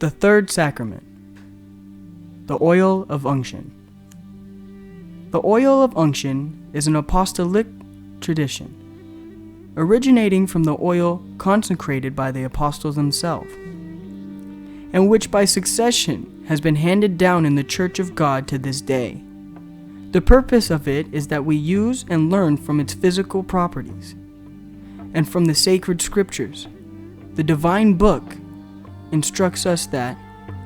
The third sacrament, the oil of unction. The oil of unction is an apostolic tradition, originating from the oil consecrated by the apostles themselves, and which by succession has been handed down in the Church of God to this day. The purpose of it is that we use and learn from its physical properties, and from the sacred scriptures. The divine book instructs us that,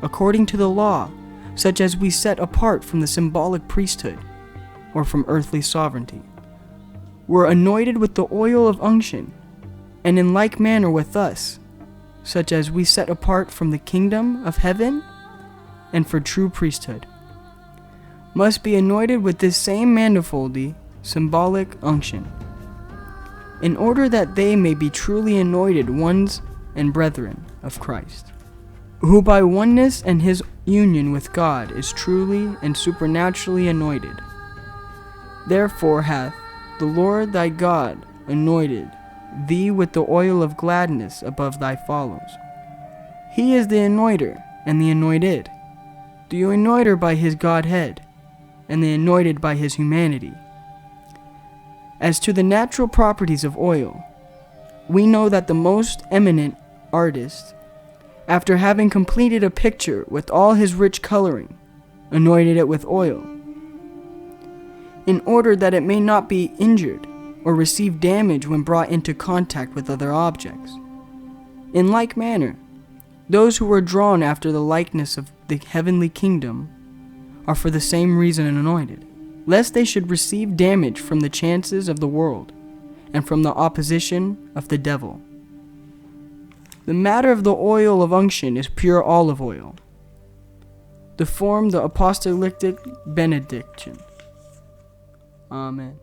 according to the law, such as we set apart from the symbolic priesthood, or from earthly sovereignty, we're anointed with the oil of unction, and in like manner with us, such as we set apart from the kingdom of heaven and for true priesthood, must be anointed with this same manifoldy symbolic unction, in order that they may be truly anointed ones and brethren of Christ, who by oneness and his union with God is truly and supernaturally anointed. Therefore hath the Lord thy God anointed thee with the oil of gladness above thy fellows. He is the anointer and the anointed, the anointer by his Godhead, and the anointed by his humanity. As to the natural properties of oil, we know that the most eminent artist, after having completed a picture with all his rich coloring, anointed it with oil, in order that it may not be injured or receive damage when brought into contact with other objects. In like manner, those who were drawn after the likeness of the heavenly kingdom are for the same reason anointed, lest they should receive damage from the chances of the world and from the opposition of the devil. The matter of the oil of unction is pure olive oil, to form the apostolic benediction. Amen.